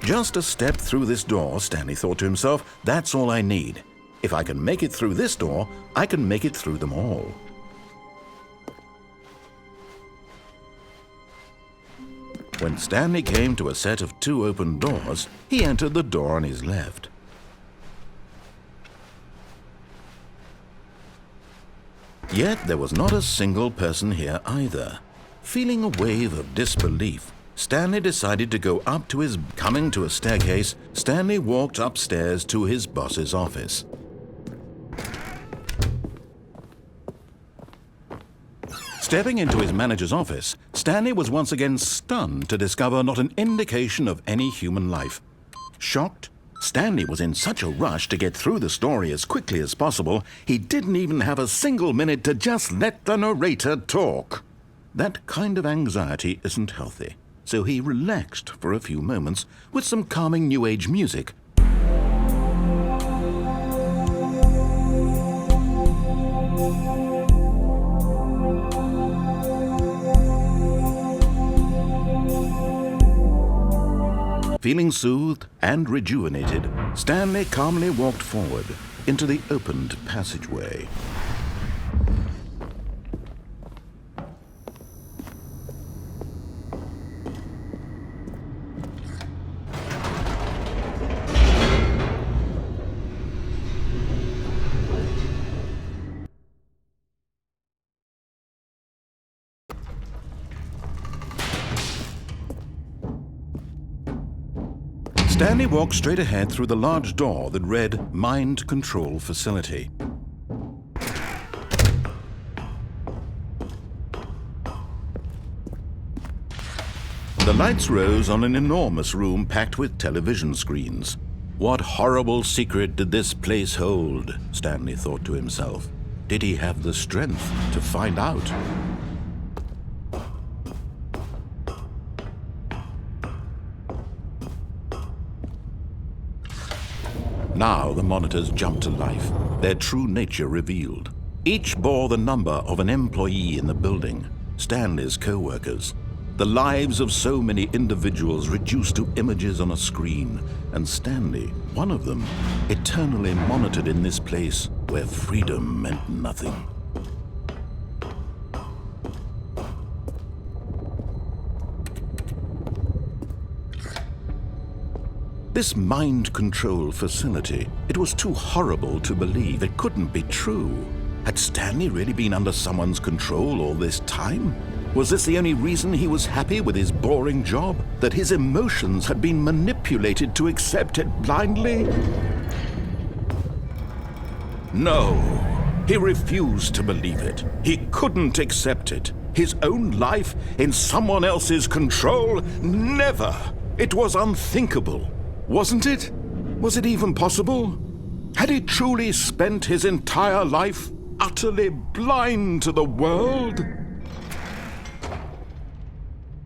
Just a step through this door, Stanley thought to himself, that's all I need. If I can make it through this door, I can make it through them all. When Stanley came to a set of 2 open doors, he entered the door on his left. Yet there was not a single person here either. Feeling a wave of disbelief, Stanley decided to go up to his... Coming to a staircase, Stanley walked upstairs to his boss's office. Stepping into his manager's office, Stanley was once again stunned to discover not an indication of any human life. Shocked, Stanley was in such a rush to get through the story as quickly as possible, he didn't even have a single minute to just let the narrator talk. That kind of anxiety isn't healthy, so he relaxed for a few moments with some calming New Age music. Feeling soothed and rejuvenated, Stanley calmly walked forward into the opened passageway. Stanley walked straight ahead through the large door that read Mind Control Facility. The lights rose on an enormous room packed with television screens. What horrible secret did this place hold? Stanley thought to himself. Did he have the strength to find out? Now the monitors jumped to life, their true nature revealed. Each bore the number of an employee in the building, Stanley's co-workers. The lives of so many individuals reduced to images on a screen, and Stanley, one of them, eternally monitored in this place where freedom meant nothing. This mind control facility, it was too horrible to believe. It couldn't be true. Had Stanley really been under someone's control all this time? Was this the only reason he was happy with his boring job? That his emotions had been manipulated to accept it blindly? No, he refused to believe it. He couldn't accept it. His own life in someone else's control? Never! It was unthinkable. Wasn't it? Was it even possible? Had he truly spent his entire life utterly blind to the world?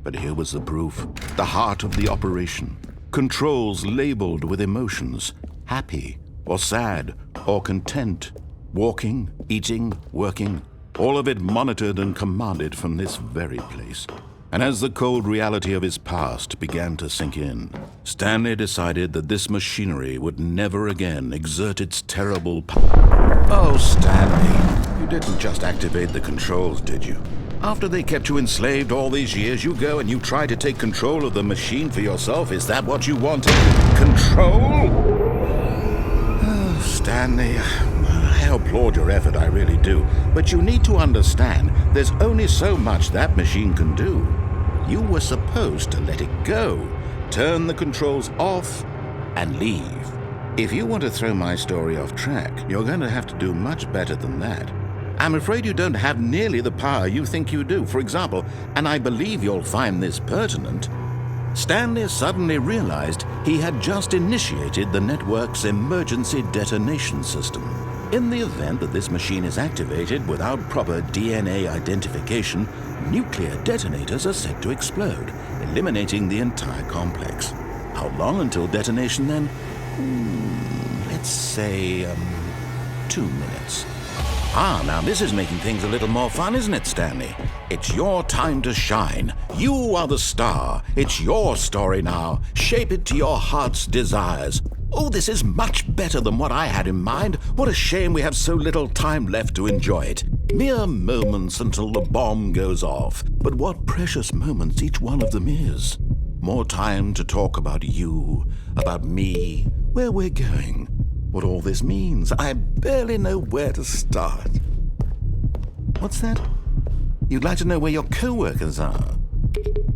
But here was the proof, the heart of the operation. Controls labeled with emotions, happy or sad or content, walking, eating, working, all of it monitored and commanded from this very place. And as the cold reality of his past began to sink in, Stanley decided that this machinery would never again exert its terrible power. Oh, Stanley, you didn't just activate the controls, did you? After they kept you enslaved all these years, you go and you try to take control of the machine for yourself? Is that what you wanted? Control? Oh, Stanley, I applaud your effort, I really do. But you need to understand, there's only so much that machine can do. You were supposed to let it go, turn the controls off, and leave. If you want to throw my story off track, you're going to have to do much better than that. I'm afraid you don't have nearly the power you think you do. For example, and I believe you'll find this pertinent, Stanley suddenly realized he had just initiated the network's emergency detonation system. In the event that this machine is activated without proper DNA identification, nuclear detonators are set to explode, eliminating the entire complex. How long until detonation then? Let's say, 2 minutes. Ah, now this is making things a little more fun, isn't it, Stanley? It's your time to shine. You are the star. It's your story now. Shape it to your heart's desires. Oh, this is much better than what I had in mind. What a shame we have so little time left to enjoy it. Mere moments until the bomb goes off. But what precious moments each one of them is. More time to talk about you, about me, where we're going, what all this means. I barely know where to start. What's that? You'd like to know where your co-workers are?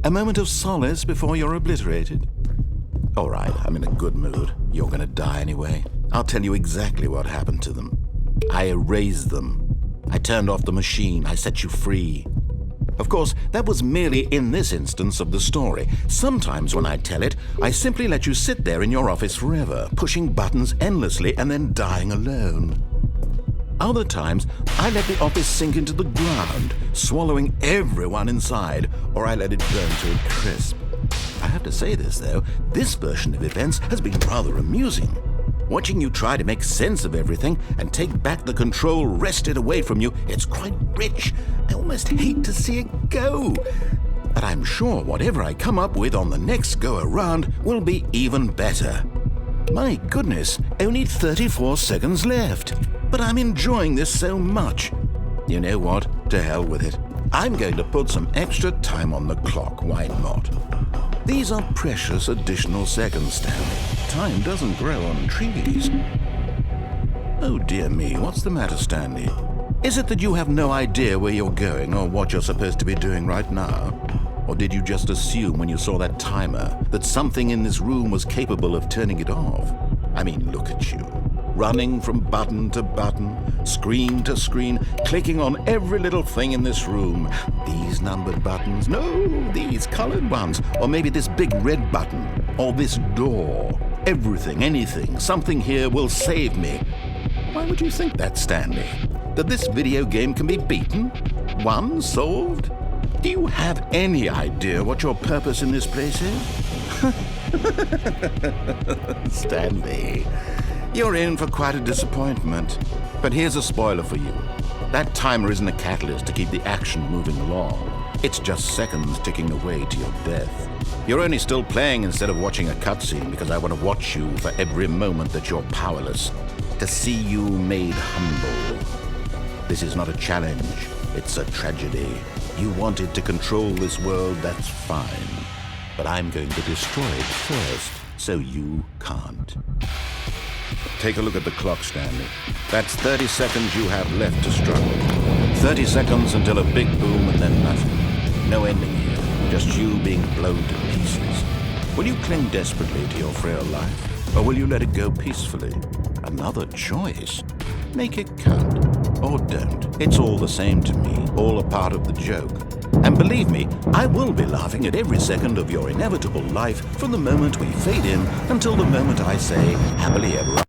A moment of solace before you're obliterated? All right, I'm in a good mood. You're gonna die anyway. I'll tell you exactly what happened to them. I erased them. I turned off the machine. I set you free. Of course, that was merely in this instance of the story. Sometimes when I tell it, I simply let you sit there in your office forever, pushing buttons endlessly and then dying alone. Other times, I let the office sink into the ground, swallowing everyone inside, or I let it burn to a crisp. I have to say this, though, this version of events has been rather amusing. Watching you try to make sense of everything and take back the control wrested away from you, it's quite rich. I almost hate to see it go. But I'm sure whatever I come up with on the next go-around will be even better. My goodness, only 34 seconds left. But I'm enjoying this so much. You know what? To hell with it. I'm going to put some extra time on the clock, why not? These are precious additional seconds, Stanley. Time doesn't grow on trees. Oh dear me, what's the matter, Stanley? Is it that you have no idea where you're going or what you're supposed to be doing right now? Or did you just assume when you saw that timer that something in this room was capable of turning it off? I mean, look at you. Running from button to button, screen to screen, clicking on every little thing in this room. These numbered buttons, no, these colored ones, or maybe this big red button, or this door. Everything, anything, something here will save me. Why would you think that, Stanley? That this video game can be beaten? Won? Solved? Do you have any idea what your purpose in this place is? Stanley, you're in for quite a disappointment. But here's a spoiler for you. That timer isn't a catalyst to keep the action moving along. It's just seconds ticking away to your death. You're only still playing instead of watching a cutscene because I want to watch you for every moment that you're powerless, to see you made humble. This is not a challenge, it's a tragedy. You wanted to control this world, that's fine. But I'm going to destroy it first, so you can't. Take a look at the clock, Stanley. That's 30 seconds you have left to struggle. 30 seconds until a big boom and then nothing. No ending here, just you being blown to pieces. Will you cling desperately to your frail life, or will you let it go peacefully? Another choice. Make it count, or don't. It's all the same to me, all a part of the joke. And believe me, I will be laughing at every second of your inevitable life from the moment we fade in until the moment I say, happily ever after.